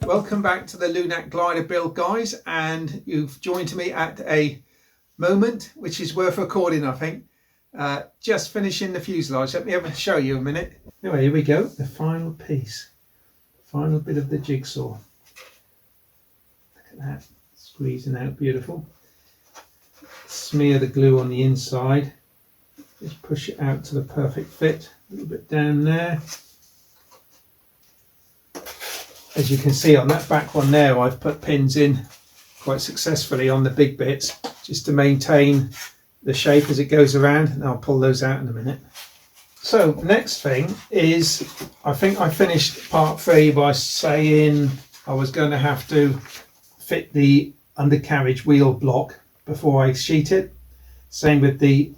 Welcome back to the Lunak glider build, guys, and you've joined me at a moment which is worth recording, I think. Just finishing the fuselage. Let me have a show you a minute. Anyway, here we go, the final piece, final bit of the jigsaw. Look at that, squeezing out beautiful. Smear the glue on the inside, just push it out to the perfect fit, a little bit down there. As you can see on that back one there, I've put pins in quite successfully on the big bits just to maintain the shape as it goes around, and I'll pull those out in a minute. So next thing is, I think I finished part 3 by saying I was going to have to fit the undercarriage wheel block before I sheet it. Same with the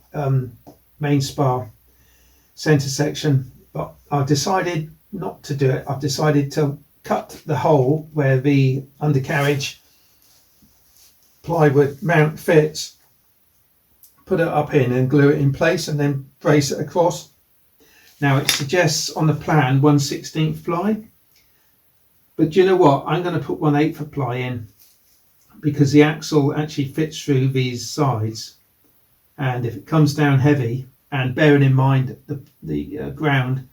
main spar centre section, but I've decided not to do it. I've decided to cut the hole where the undercarriage plywood mount fits, put it up in and glue it in place and then brace it across. Now it suggests on the plan 1/16 ply, but do you know what, I'm going to put 1/8 ply in because the axle actually fits through these sides, and if it comes down heavy, and bearing in mind the ground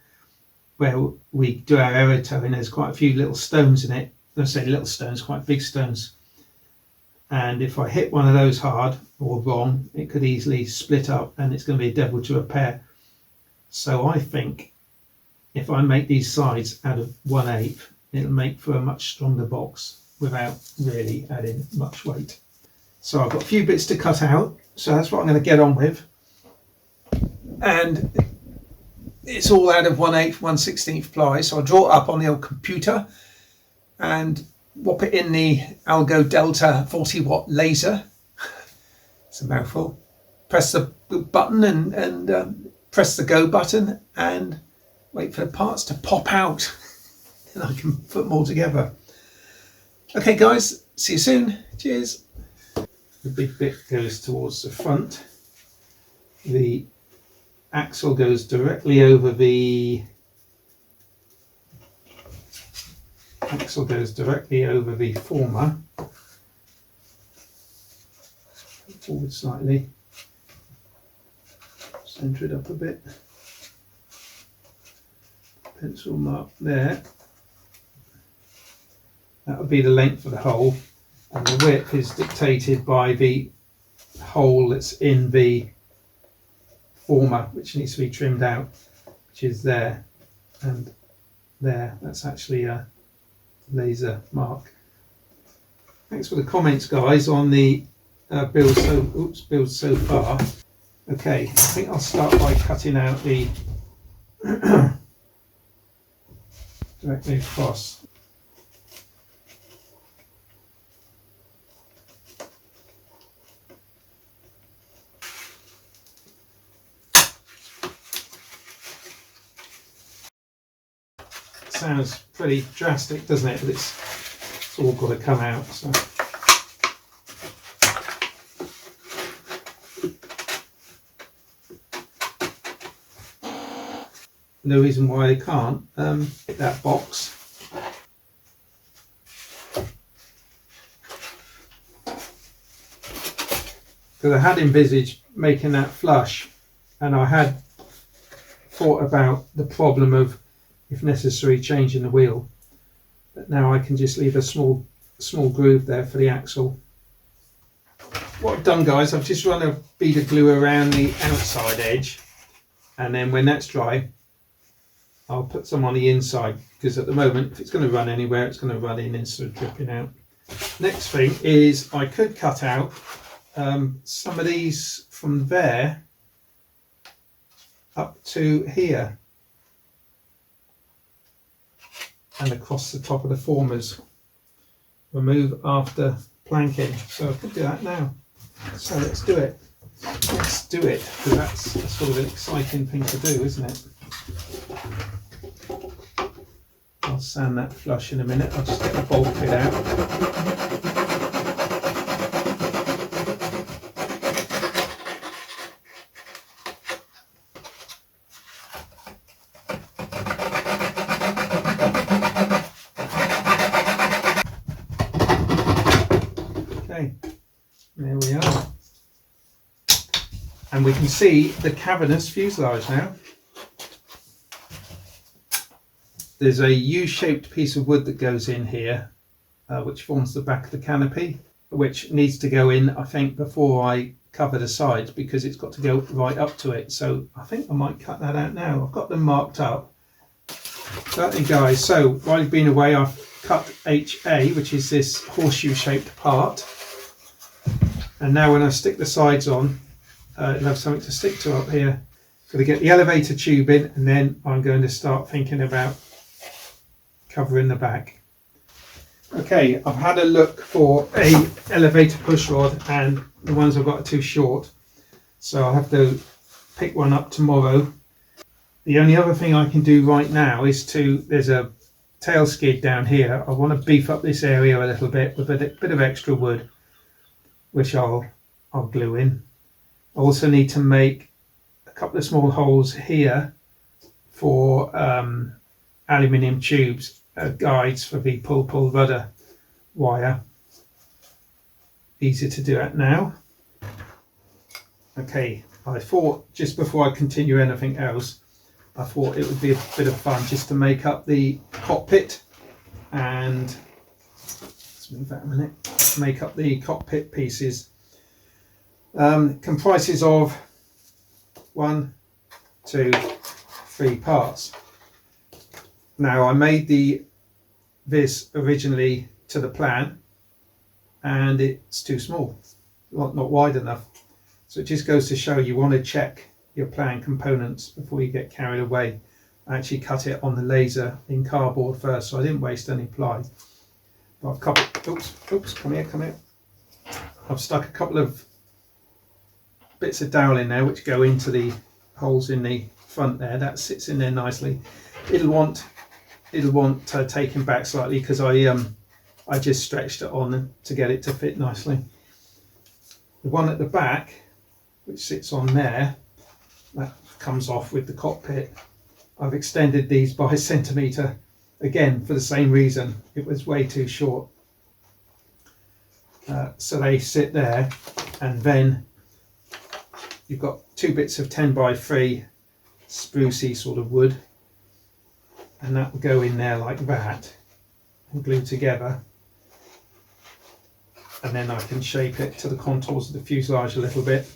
where we do our aero towing, there's quite a few little stones in it. I say little stones, quite big stones. And if I hit one of those hard or wrong, it could easily split up and it's going to be a devil to repair. So I think if I make these sides out of 1/8, it'll make for a much stronger box without really adding much weight. So I've got a few bits to cut out, so that's what I'm going to get on with. And it's all out of 1/8, 1/16 ply, so I'll draw it up on the old computer and whop it in the Algo Delta 40-watt laser. It's a mouthful. Press the button and press the go button and wait for the parts to pop out. Then I can put them all together. Okay guys, see you soon. Cheers. The big bit goes towards the front. The axle goes directly over the former. Forward slightly. Centre it up a bit. Pencil mark there. That would be the length of the hole, and the width is dictated by the hole that's in the former, which needs to be trimmed out, which is there and there. That's actually a laser mark. Thanks for the comments, guys, on the build so far. Okay, I think I'll start by cutting out the directly across. Sounds pretty drastic, doesn't it? But it's all got to come out. So. No reason why they can't hit that box. Because I had envisaged making that flush, and I had thought about the problem of, if necessary, changing the wheel, but now I can just leave a small groove there for the axle. What I've done, guys, I've just run a bead of glue around the outside edge, and then when that's dry I'll put some on the inside, because at the moment if it's going to run anywhere it's going to run in instead of dripping out. Next thing is I could cut out some of these from there up to here and across the top of the formers, remove after planking. So I could do that now. So let's do it. Let's do it, because that's a sort of an exciting thing to do, isn't it? I'll sand that flush in a minute. I'll just get the bulk bit out. And we can see the cavernous fuselage now. There's a U-shaped piece of wood that goes in here, which forms the back of the canopy, which needs to go in, I think, before I cover the sides, because it's got to go right up to it. So I think I might cut that out now. I've got them marked up. Certainly, guys, so while you've been away, I've cut HA, which is this horseshoe shaped part. And now when I stick the sides on, it'll have something to stick to up here. Got to get the elevator tube in, and then I'm going to start thinking about covering the back. Okay, I've had a look for a elevator push rod, and the ones I've got are too short, so I'll have to pick one up tomorrow. The only other thing I can do right now is there's a tail skid down here. I want to beef up this area a little bit with a bit of extra wood, which I'll glue in. I also need to make a couple of small holes here for aluminium tubes, guides for the pull rudder wire. Easy to do that now. Okay, I thought just before I continue anything else, I thought it would be a bit of fun just to make up the cockpit, and let's move that a minute. Make up the cockpit pieces. Comprises of 1, 2, 3 parts. Now I made this originally to the plan, and it's too small, not wide enough. So it just goes to show you want to check your plan components before you get carried away. I actually cut it on the laser in cardboard first, so I didn't waste any ply. But I've cut, oops, come here. I've stuck a couple of bits of dowel in there which go into the holes in the front there. That sits in there nicely. It'll want taking back slightly because I just stretched it on to get it to fit nicely. The one at the back, which sits on there, that comes off with the cockpit. I've extended these by a centimetre, again for the same reason. It was way too short. So they sit there, and then you've got 2 bits of 10x3 sprucey sort of wood, and that will go in there like that and glue together, and then I can shape it to the contours of the fuselage a little bit,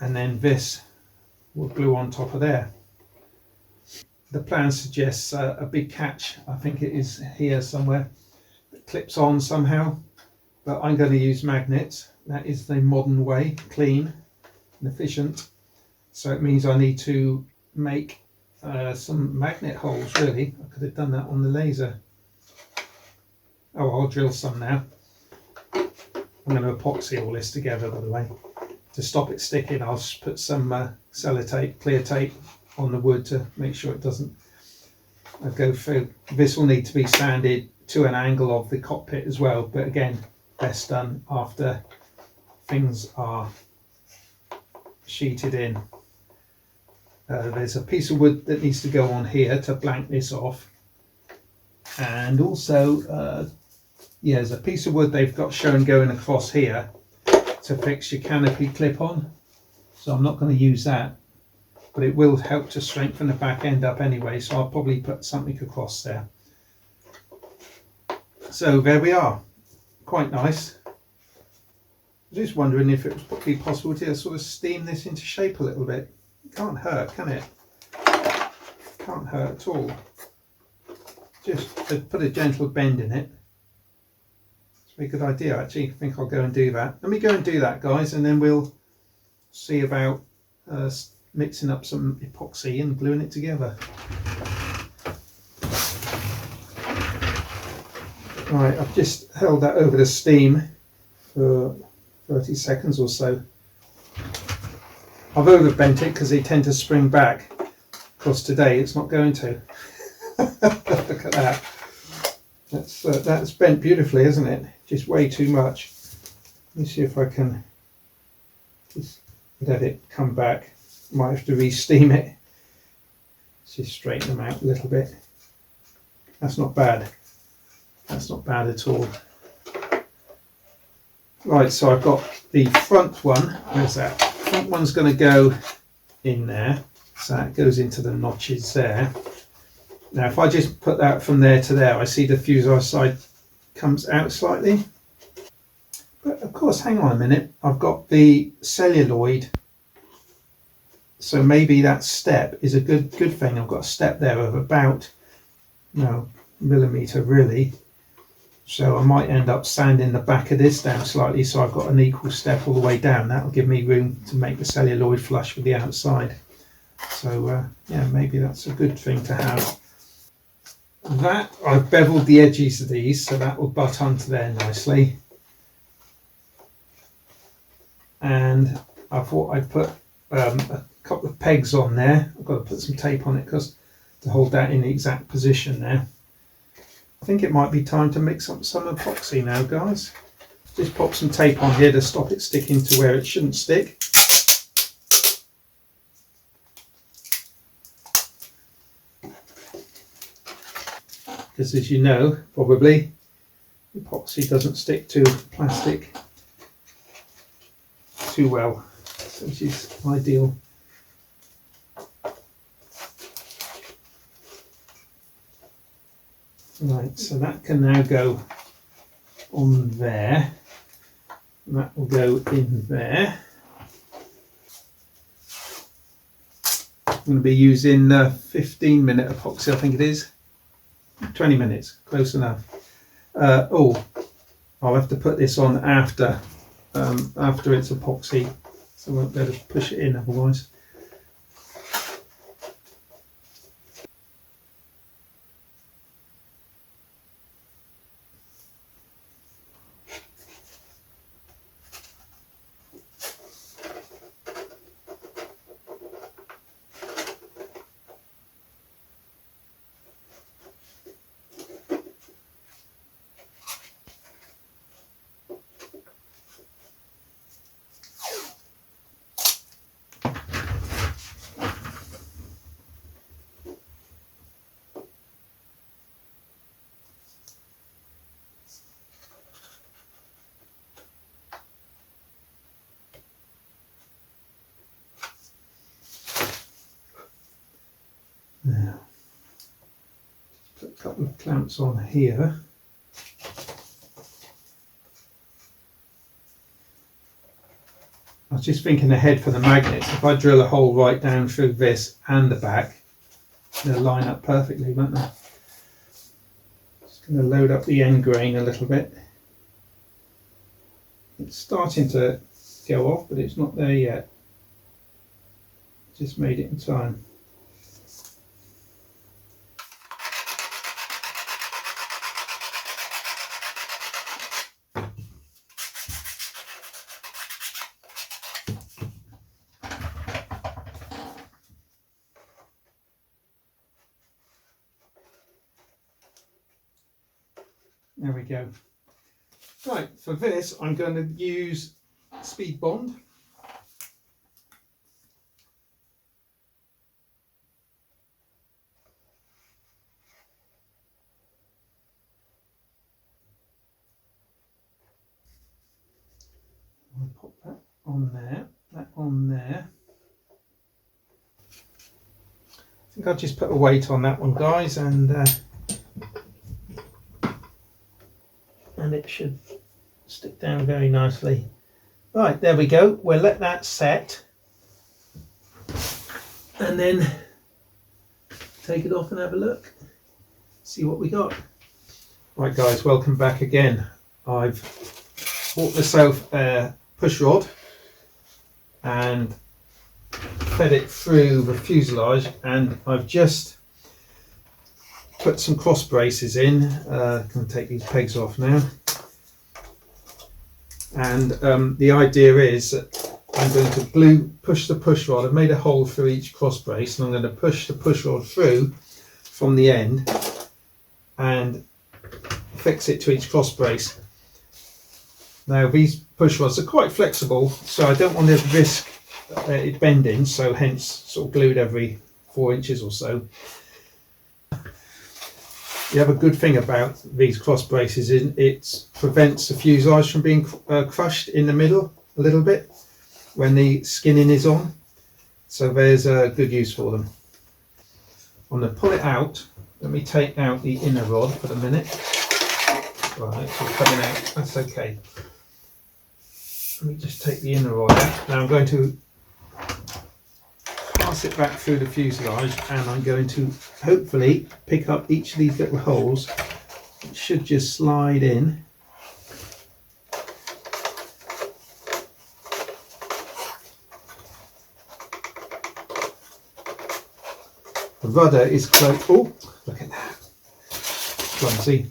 and then this will glue on top of there. The plan suggests a big catch, I think it is here somewhere, that clips on somehow, but I'm going to use magnets. That is the modern way, clean and efficient. So it means I need to make some magnet holes, really. I could have done that on the laser. Oh, I'll drill some now. I'm going to epoxy all this together, by the way. To stop it sticking, I'll just put some sellotape, clear tape on the wood to make sure it doesn't go through. This will need to be sanded to an angle of the cockpit as well, but again, best done after things are sheeted in. There's a piece of wood that needs to go on here to blank this off, and also there's a piece of wood they've got shown going across here to fix your canopy clip on, so I'm not going to use that, but it will help to strengthen the back end up anyway, so I'll probably put something across there. So there we are, quite nice. I was just wondering if it would be possible to sort of steam this into shape a little bit. It can't hurt, can it? Can't hurt at all. Just to put a gentle bend in it. It's a very good idea, actually. I think I'll go and do that. Let me go and do that, guys, and then we'll see about mixing up some epoxy and gluing it together. Right, I've just held that over the steam for 30 seconds or so. I've overbent it because they tend to spring back. Of course, today it's not going to. Look at that. That's bent beautifully, isn't it? Just way too much. Let me see if I can just let it come back. Might have to re-steam it. Let's just straighten them out a little bit. That's not bad. That's not bad at all. Right, so I've got the front one. Where's that? front one's going to go in there, so that goes into the notches there. Now if I just put that from there to there, I see the fuselage side comes out slightly. But of course, hang on a minute, I've got the celluloid, so maybe that step is a good thing. I've got a step there of about, no, millimetre really. So I might end up sanding the back of this down slightly, so I've got an equal step all the way down. That'll give me room to make the celluloid flush with the outside. So yeah, maybe that's a good thing to have. That, I've beveled the edges of these, so that will butt onto there nicely. And I thought I'd put a couple of pegs on there. I've got to put some tape on it because to hold that in the exact position there. I think it might be time to mix up some epoxy now, guys. Just pop some tape on here to stop it sticking to where it shouldn't stick. Because as you know, probably, epoxy doesn't stick to plastic too well, which is ideal. Right, so that can now go on there, and that will go in there. I'm going to be using 15-minute epoxy, I think it is. 20 minutes, close enough. Oh, I'll have to put this on after it's epoxy, so I won't be able to push it in otherwise. Now, put a couple of clamps on here. I was just thinking ahead for the magnets. If I drill a hole right down through this and the back, they'll line up perfectly, won't they? Just going to load up the end grain a little bit. It's starting to go off, but it's not there yet. Just made it in time. There we go. Right, for this I'm going to use Speed Bond. I'll pop that on there, that on there. I think I'll just put a weight on that one, guys, and it should stick down very nicely. Right, there we go. We'll let that set and then take it off and have a look, see what we got. Right guys, welcome back again. I've bought myself a push rod and fed it through the fuselage, and I've just put some cross braces in. I'm going to take these pegs off now. And the idea is that I'm going to push the push rod. I've made a hole through each cross brace, and I'm going to push the push rod through from the end and fix it to each cross brace. Now these push rods are quite flexible, so I don't want to risk it bending, so hence sort of glued every 4 inches or so. The other good thing about these cross braces is it prevents the fuselage from being crushed in the middle a little bit. when the skinning is on. So there's a good use for them. I'm going to pull it out. Let me take out the inner rod for the minute. Right, it's all coming out. That's okay. Let me just take the inner rod out. Now I'm going to pass it back through the fuselage, and I'm going to hopefully pick up each of these little holes. It should just slide in. The rudder is closed. Oh, look at that. Clumsy.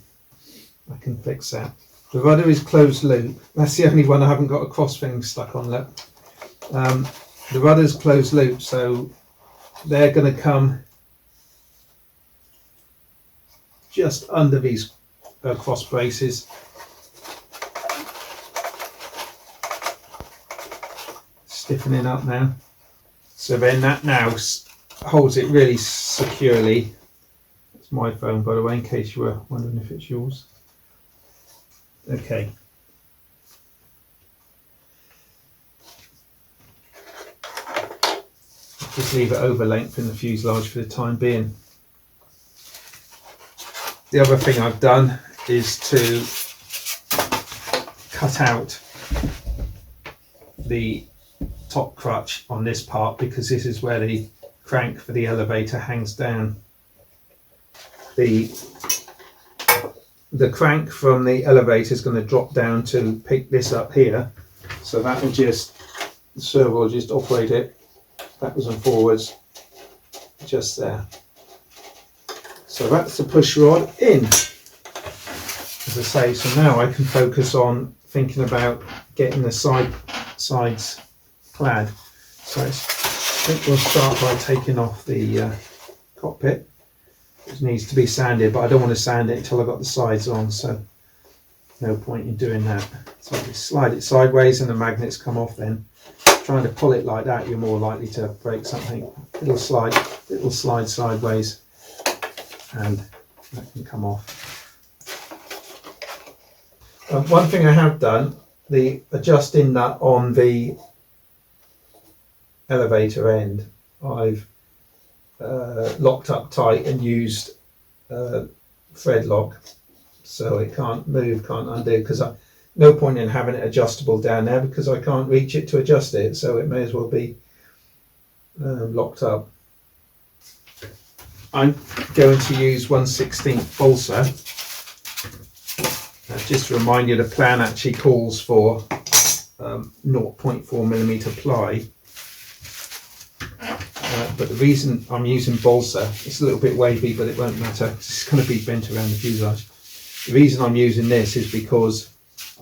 I can fix that. The rudder is closed loop. That's the only one I haven't got a cross thing stuck on. Look. The rudder's closed loop, so they're going to come just under these cross braces. Stiffening up now. So then that now holds it really securely. It's my phone, by the way, in case you were wondering if it's yours. Okay. Just leave it over length in the fuselage for the time being. The other thing I've done is to cut out the top crutch on this part, because this is where the crank for the elevator hangs down. The crank from the elevator is going to drop down to pick this up here, so that will just, the servo will just operate it backwards and forwards just there. So that's the push rod in, as I say. So now I can focus on thinking about getting the sides clad. So I think we'll start by taking off the cockpit. It needs to be sanded, but I don't want to sand it until I've got the sides on, so no point in doing that. So I just slide it sideways and the magnets come off then. Trying to pull it like that, you're more likely to break something. It'll slide sideways and that can come off. One thing I have done, the adjusting nut on the elevator end, I've locked up tight and used thread lock, so it can't move, can't undo, because no point in having it adjustable down there because I can't reach it to adjust it, so it may as well be locked up. I'm going to use 1/16 balsa. Just to remind you, the plan actually calls for 0.4mm ply. But the reason I'm using balsa, it's a little bit wavy, but it won't matter. It's going to be bent around the fuselage. The reason I'm using this is because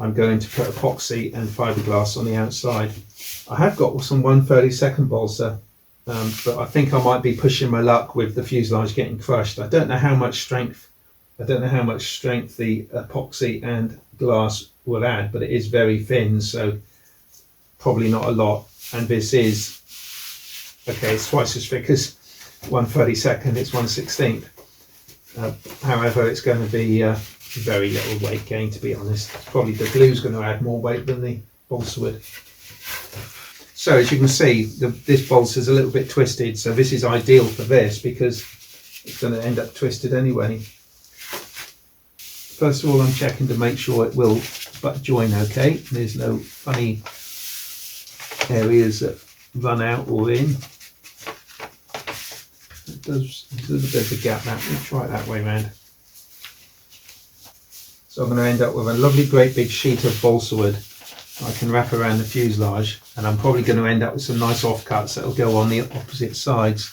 I'm going to put epoxy and fiberglass on the outside. I have got some 1/32 balsa, but I think I might be pushing my luck with the fuselage getting crushed. I don't know how much strength the epoxy and glass will add, but it is very thin, so probably not a lot. And this is, okay, it's twice as thick as 1/32, it's 1/16. However, it's going to be very little weight gain, to be honest. Probably the glue's going to add more weight than the balsa would. So as you can see, this balsa is a little bit twisted, so this is ideal for this because it's going to end up twisted anyway. First of all, I'm checking to make sure it will butt join okay. There's no funny areas that run out or in. There's a little bit of a gap. That we'll try it that way round. So I'm going to end up with a lovely great big sheet of balsa wood I can wrap around the fuselage, and I'm probably going to end up with some nice offcuts that will go on the opposite sides.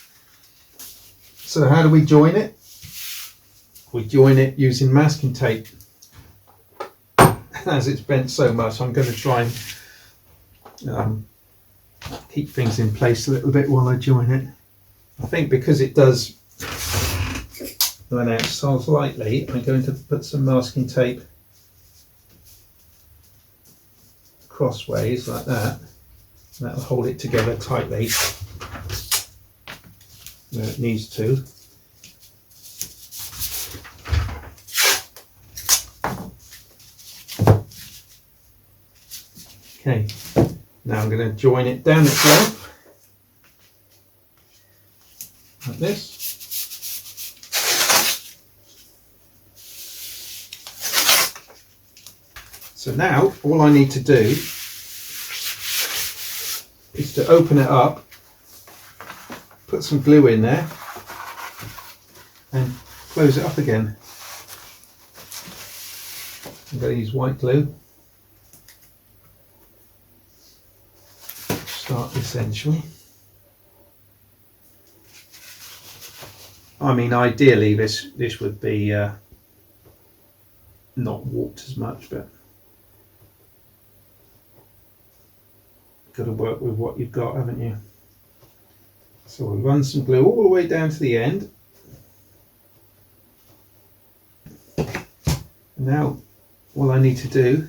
So how do we join it? We join it using masking tape. As it's bent so much, I'm going to try and keep things in place a little bit while I join it. I think because it does run out so slightly, I'm going to put some masking tape crossways like that. That will hold it together tightly where it needs to. Okay, Now I'm going to join it down its length, like this. So now all I need to do is to open it up, put some glue in there and close it up again. I'm going to use white glue. Start essentially. I mean, ideally this would be not warped as much, but got to work with what you've got, haven't you? So we'll run some glue all the way down to the end. Now all I need to do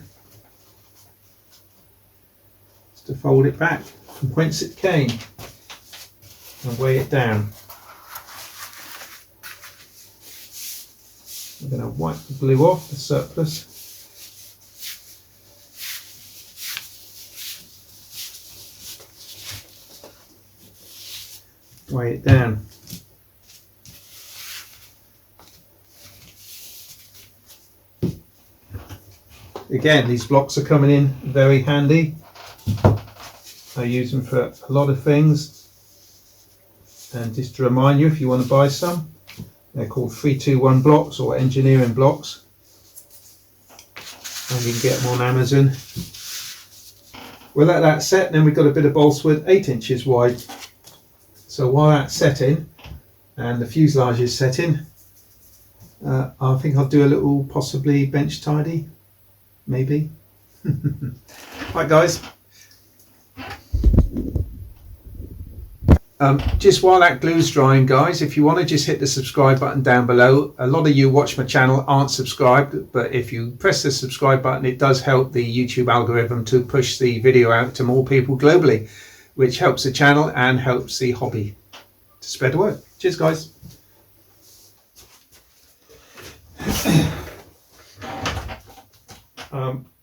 is to fold it back from whence it came and weigh it down. I'm going to wipe the glue off, the surplus. Weigh it down. Again, these blocks are coming in very handy. I use them for a lot of things. And just to remind you, if you want to buy some, they're called 321 blocks or engineering blocks. And you can get them on Amazon. We'll let that set, and then we've got a bit of balsa wood 8 inches wide. So while that's setting and the fuselage is setting, I think I'll do a little possibly bench tidy, maybe. Right guys, just while that glue's drying guys, if you want to just hit the subscribe button down below. A lot of you watch my channel aren't subscribed, but if you press the subscribe button it does help the YouTube algorithm to push the video out to more people globally, which helps the channel and helps the hobby to spread the word. Cheers guys.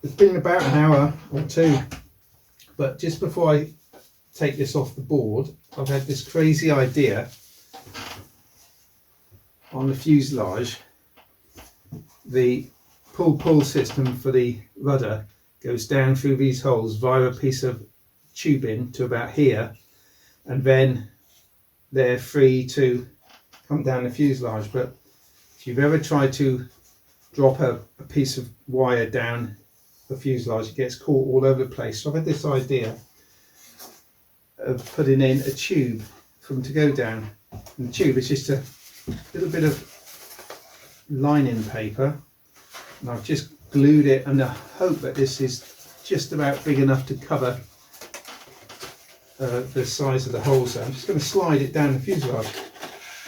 It's been about an hour or two, but just before I take this off the board, I've had this crazy idea on the fuselage. The pull system for the rudder goes down through these holes via a piece of tubing to about here, and then they're free to come down the fuselage. But if you've ever tried to drop a piece of wire down the fuselage, it gets caught all over the place. So I've had this idea of putting in a tube for them to go down. And the tube is just a little bit of lining paper, and I've just glued it, and I hope that this is just about big enough to cover the size of the hole. So I'm just going to slide it down the fuselage,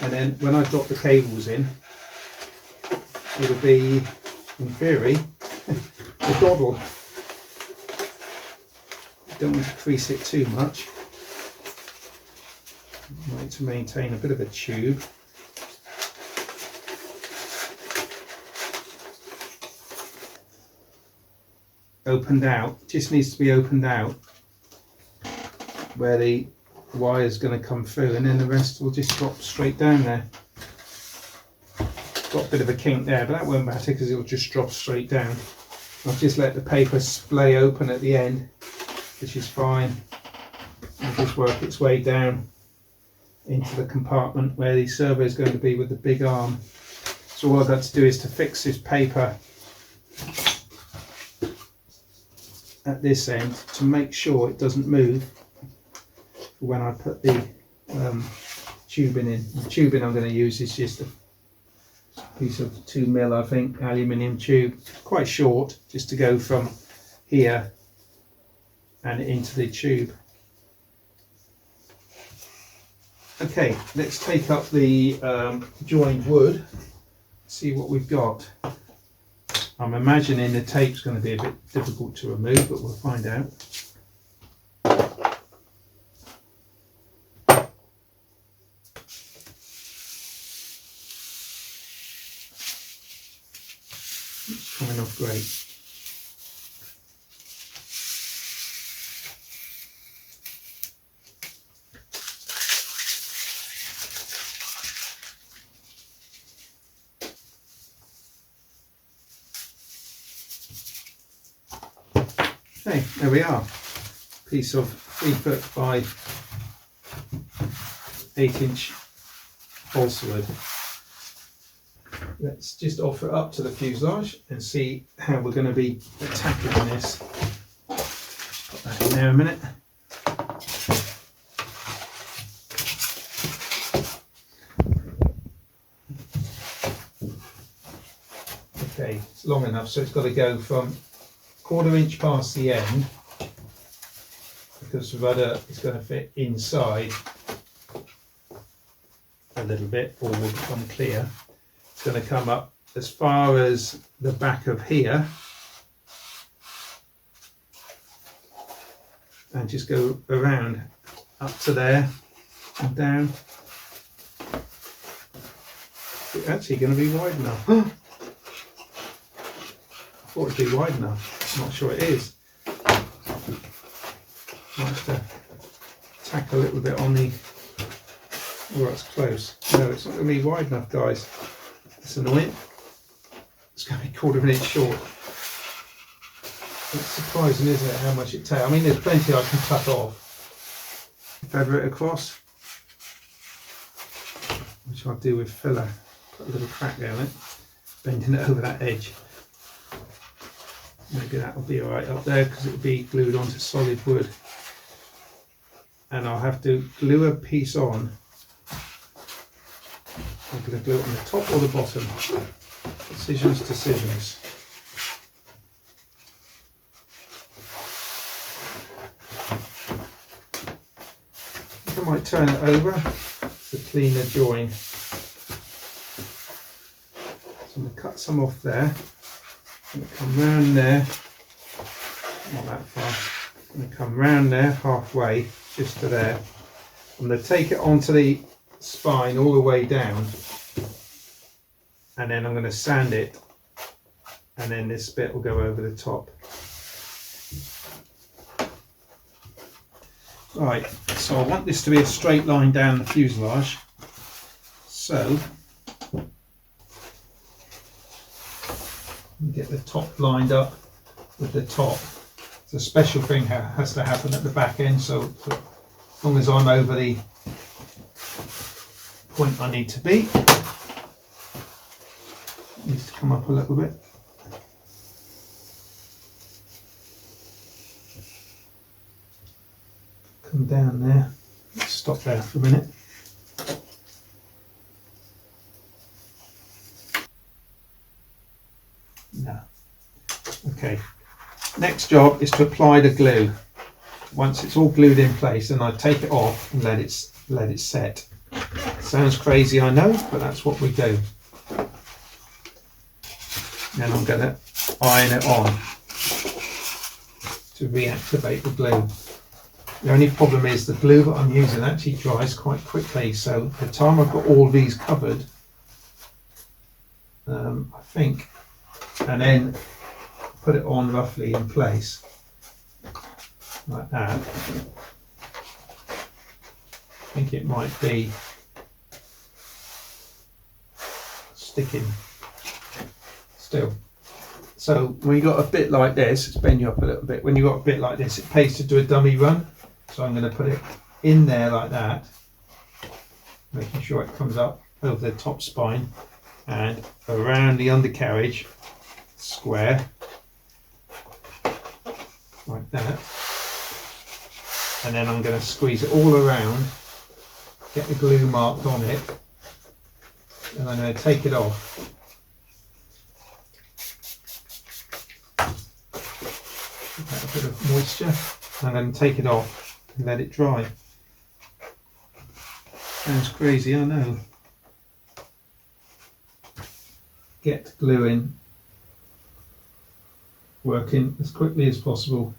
and then when I drop the cables in, it'll be, in theory, a doddle. Don't want to crease it too much. I like to maintain a bit of a tube. Opened out, just needs to be opened out where the wire is going to come through, and then the rest will just drop straight down there. Got a bit of a kink there, but that won't matter because it will just drop straight down. I've just let the paper splay open at the end, which is fine. It'll just work its way down into the compartment where the servo is going to be with the big arm. So all I've got to do is to fix this paper at this end to make sure it doesn't move when I put the tubing in. The tubing I'm going to use is just a piece of 2mm, I think, aluminium tube, quite short, just to go from here and into the tube. Okay, let's take up the joined wood, see what we've got. I'm imagining the tape's going to be a bit difficult to remove, but we'll find out. It's coming off great. Okay, there we are. Piece of 3 foot by 8-inch balsa wood. Let's just offer it up to the fuselage and see how we're going to be tackling this. Put that in there a minute. Okay, it's long enough, so it's got to go from 1/4 inch past the end, because the rudder is going to fit inside a little bit or will become clear. It's going to come up as far as the back of here and just go around up to there and down. It's actually going to be wide enough. I thought it'd be wide enough. I'm not sure it is. Might have to tack a little bit on the... Oh, that's close. No, it's not going to be wide enough, guys. That's annoying. It's going to be 1/4 inch short. It's surprising, isn't it, how much it takes? I mean, there's plenty I can cut off. Feather it across, which I'll do with filler. Put a little crack down it, bending it over that edge. Maybe that'll be alright up there because it'll be glued onto solid wood. And I'll have to glue a piece on. I'm going to glue it on the top or the bottom. Decisions. I might turn it over to clean the join. So I'm going to cut some off there. I'm going to come round there, not that far. I'm going to come round there halfway, just to there. I'm going to take it onto the spine all the way down, and then I'm going to sand it, and then this bit will go over the top. Right, so I want this to be a straight line down the fuselage, so get the top lined up with the top. It's a special thing has to happen at the back end, so as long as I'm over the point I need to be, it needs to come up a little bit. Come down there. Let's stop there for a minute. No. Okay. Next job is to apply the glue. Once it's all glued in place, then I take it off and let it set. Sounds crazy, I know, but that's what we do. Then I'm going to iron it on to reactivate the glue. The only problem is the glue that I'm using actually dries quite quickly, so by the time I've got all these covered, I think, and then put it on roughly in place like that, I think it might be sticking still. So when you've got a bit like this, let's bend you up a little bit, when you've got a bit like this, it pays to do a dummy run. So I'm going to put it in there like that, making sure it comes up over the top spine and around the undercarriage, square, like that. And then I'm going to squeeze it all around, get the glue marked on it, and I'm going to take it off. A bit of moisture, and then take it off and let it dry. Sounds crazy, I know. Get gluing working as quickly as possible.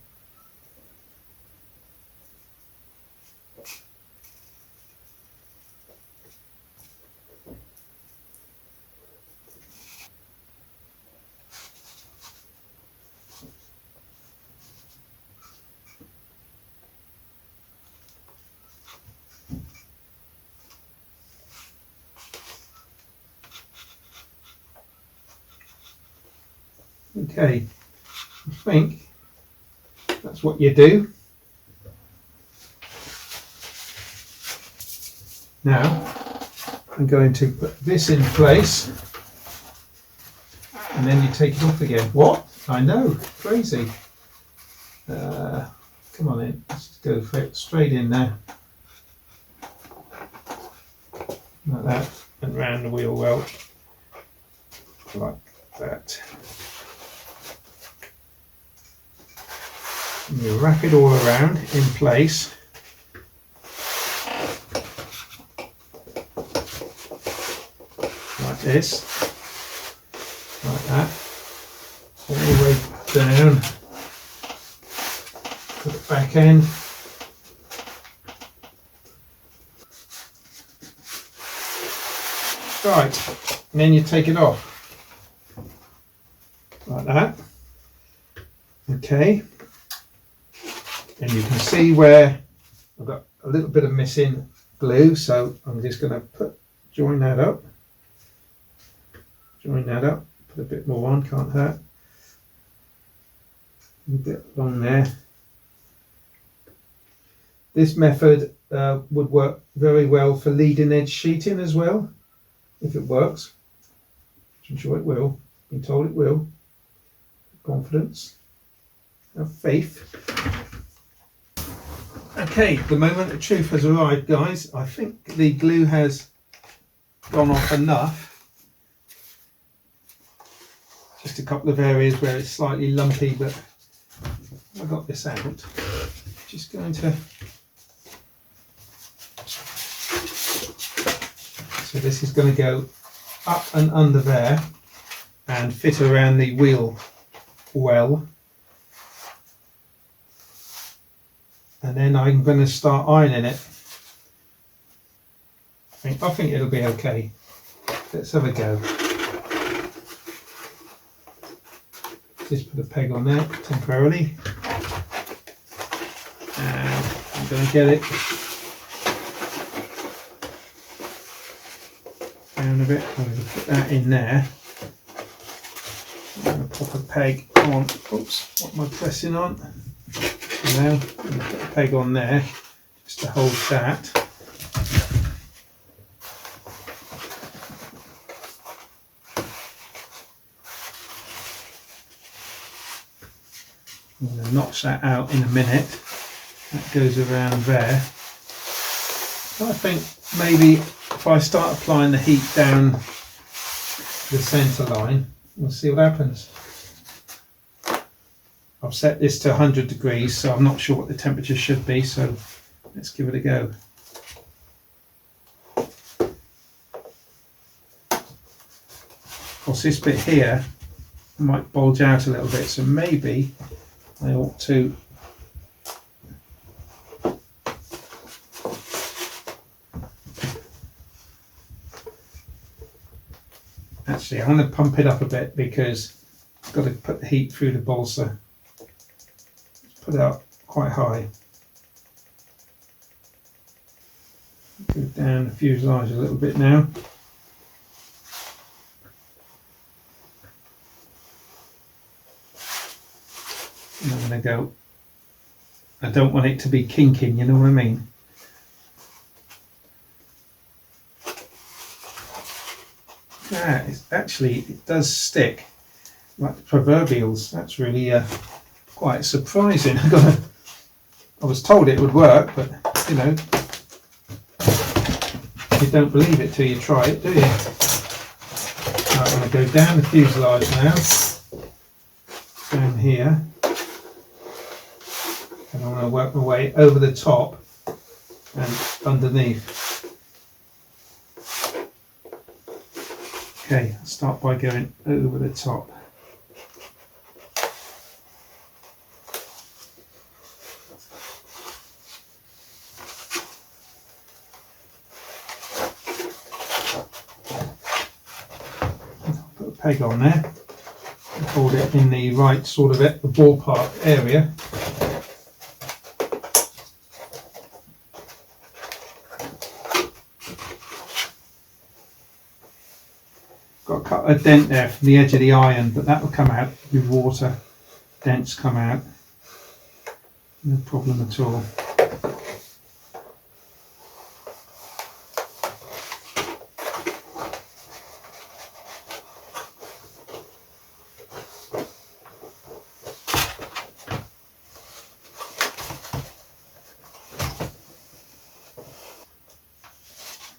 Okay, I think That's what you do. Now I'm going to put this in place, and then you take it off again. What? I know, crazy. Come on in, let's just go for it straight in there. Like that, and round the wheel well, like that. And you wrap it all around in place. Like this, like that, all the way down to the back end. Right, and then you take it off, like that. Okay, and you can see where I've got a little bit of missing glue, so I'm just going to join that up, put a bit more on, can't hurt, a bit along there. This method would work very well for leading edge sheeting as well, if it works, which I'm sure it will. Been told it will. Confidence, have faith. Okay, the moment of truth has arrived, guys. I think the glue has gone off enough. Just a couple of areas where it's slightly lumpy, but I got this out. Just going to. So this is going to go up and under there and fit around the wheel well. And then I'm going to start ironing it. I think it'll be okay. Let's have a go. Just put a peg on there temporarily. And I'm going to get it down a bit. I'm going to put that in there. I'm going to pop a peg on. Oops, what am I pressing on? Now I'm going to put a peg on there just to hold that. I'm going to notch that out in a minute. That goes around there. So I think maybe if I start applying the heat down the centre line, we'll see what happens. I've set this to 100 degrees, so I'm not sure what the temperature should be, so let's give it a go. Of course, this bit here might bulge out a little bit, so maybe I ought to actually, I'm going to pump it up a bit because I've got to put the heat through the balsa. Put it up quite high. Go down the fuselage a little bit now. And I'm going to go. I don't want it to be kinking, you know what I mean? Yeah, it does stick like the proverbials. That's really quite surprising. I was told it would work, but you know, you don't believe it till you try it, do you? Right, I'm going to go down the fuselage now, down here, and I'm going to work my way over the top and underneath. Okay, I'll start by going over the top. Put a peg on there and hold it in the right sort of the ballpark area. Got to cut a dent there from the edge of the iron, but that will come out with water. Dents come out. No problem at all.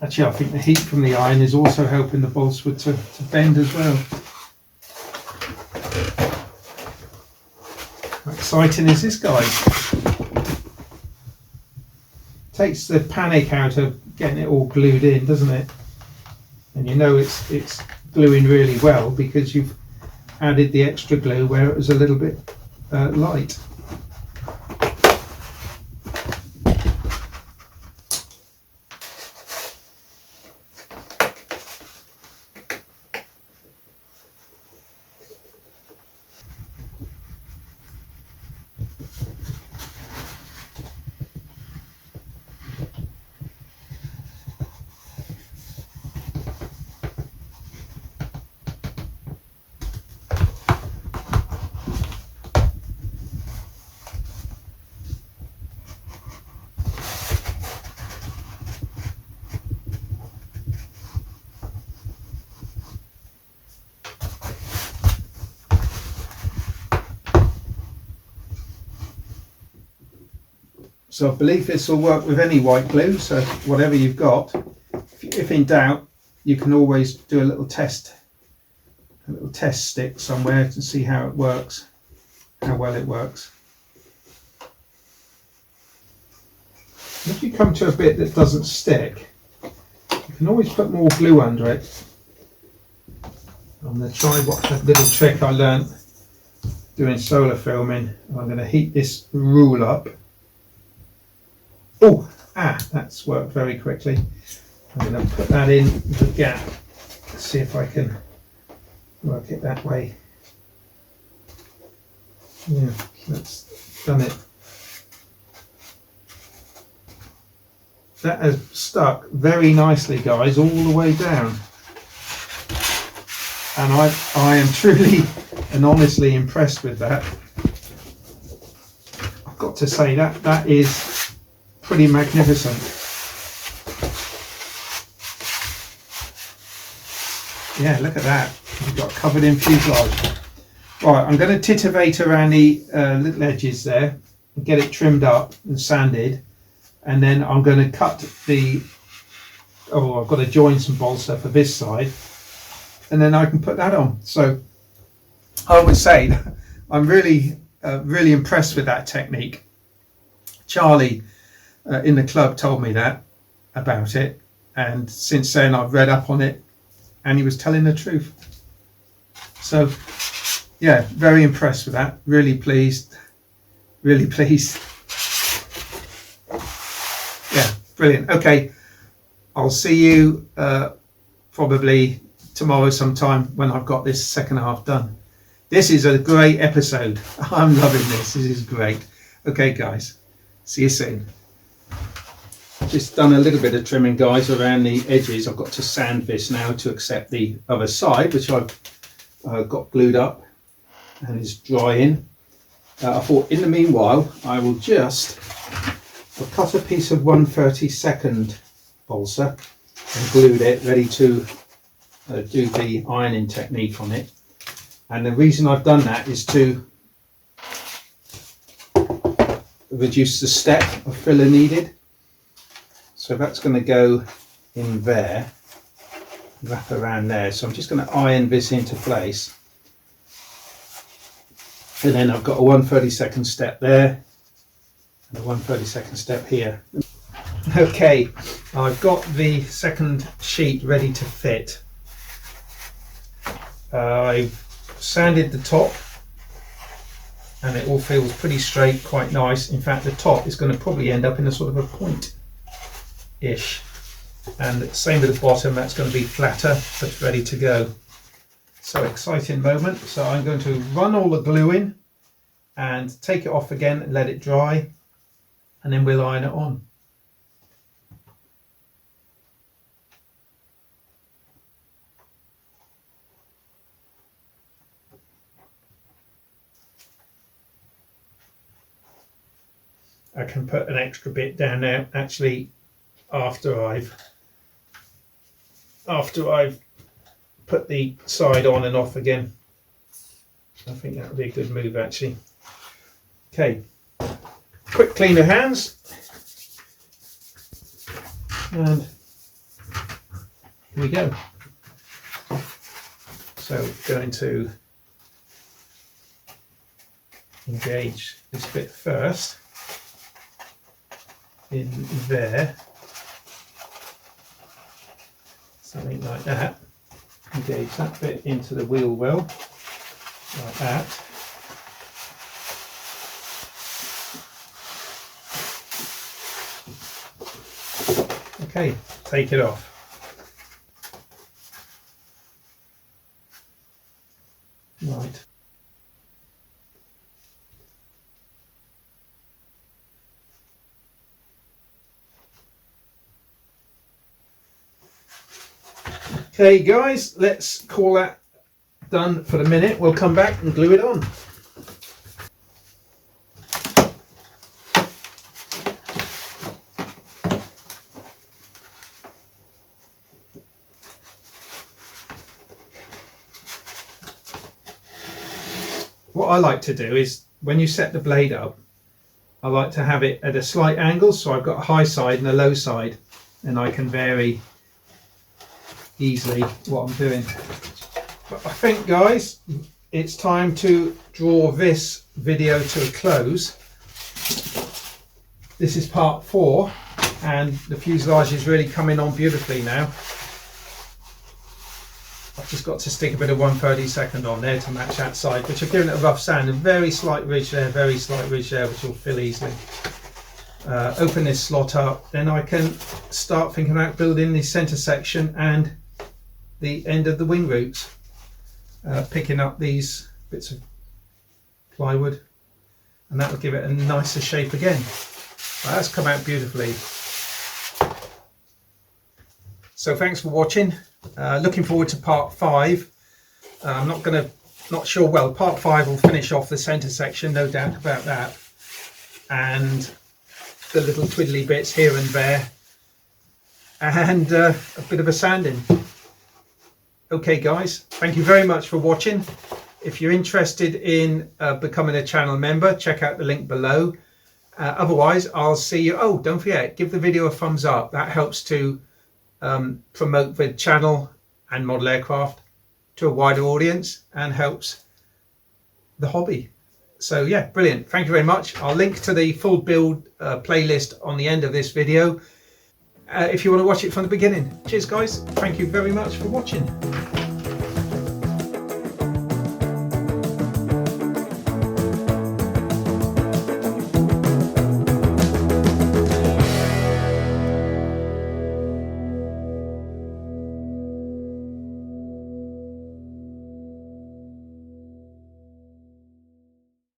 Actually, I think the heat from the iron is also helping the balsa wood to bend as well. How exciting is this, guys? Takes the panic out of getting it all glued in, doesn't it? And you know it's gluing really well because you've added the extra glue where it was a little bit light. So I believe this will work with any white glue, so whatever you've got. If in doubt, you can always do a little test stick somewhere to see how it works, how well it works. If you come to a bit that doesn't stick, you can always put more glue under it. I'm going to try a little trick I learned doing solar filming. I'm going to heat this rule up. Oh, that's worked very quickly. I'm going to put that in the gap. See if I can work it that way. Yeah, that's done it. That has stuck very nicely, guys, all the way down. And I am truly and honestly impressed with that. I've got to say that is pretty magnificent. Yeah, look at that. We've got covered in fuselage. Right, I'm going to titivate around the little edges there and get it trimmed up and sanded, and then I'm going to cut I've got to join some balsa for this side, and then I can put that on. So I would say I'm really really impressed with that technique. Charlie in the club told me that about it, and since then I've read up on it, and he was telling the truth. So yeah, very impressed with that. Really pleased. Really pleased. Yeah, brilliant. Okay, I'll see you probably tomorrow sometime when I've got this second half done. This is a great episode. I'm loving this. This is great. Okay, guys, see you soon. Just done a little bit of trimming, guys, around the edges. I've got to sand this now to accept the other side, which I've got glued up and is drying. I thought in the meanwhile I will I've cut a piece of 1/32 balsa and glued it ready to do the ironing technique on it. And the reason I've done that is to reduce the step of filler needed. So that's going to go in there, wrap around there. So I'm just going to iron this into place. And then I've got a 1/32 step there and a 1/32 step here. Okay, I've got the second sheet ready to fit. I've sanded the top and it all feels pretty straight, quite nice. In fact, the top is going to probably end up in a sort of a point-ish. And same with the bottom, that's going to be flatter, but ready to go. So exciting moment. So I'm going to run all the glue in and take it off again and let it dry, and then we'll iron it on. I can put an extra bit down there actually after I've put the side on and off again. I think that would be a good move actually. Okay, quick clean of hands, and here we go. So going to engage this bit first in there, something like that. Engage that bit into the wheel well, like that. Okay, take it off. Right. Okay guys, let's call that done for the minute. We'll come back and glue it on. What I like to do is when you set the blade up, I like to have it at a slight angle, so I've got a high side and a low side, and I can vary easily what I'm doing. But I think guys, it's time to draw this video to a close. This is part 4 and the fuselage is really coming on beautifully now. I've just got to stick a bit of 1/32 on there to match that side, which I've given it a rough sand, a very slight ridge there, very slight ridge there, which will fill easily. Open this slot up, then I can start thinking about building the centre section and the end of the wing roots, picking up these bits of plywood, and that will give it a nicer shape again. Well, that's come out beautifully. So thanks for watching. Looking forward to part 5. I'm not sure. Well, part 5 will finish off the centre section, no doubt about that, and the little twiddly bits here and there, and a bit of a sanding. Okay guys, thank you very much for watching. If you're interested in becoming a channel member, check out the link below. Otherwise, I'll see you. Oh, don't forget, give the video a thumbs up. That helps to promote the channel and model aircraft to a wider audience and helps the hobby. So yeah, brilliant. Thank you very much. I'll link to the full build playlist on the end of this video if you want to watch it from the beginning. Cheers guys. Thank you very much for watching.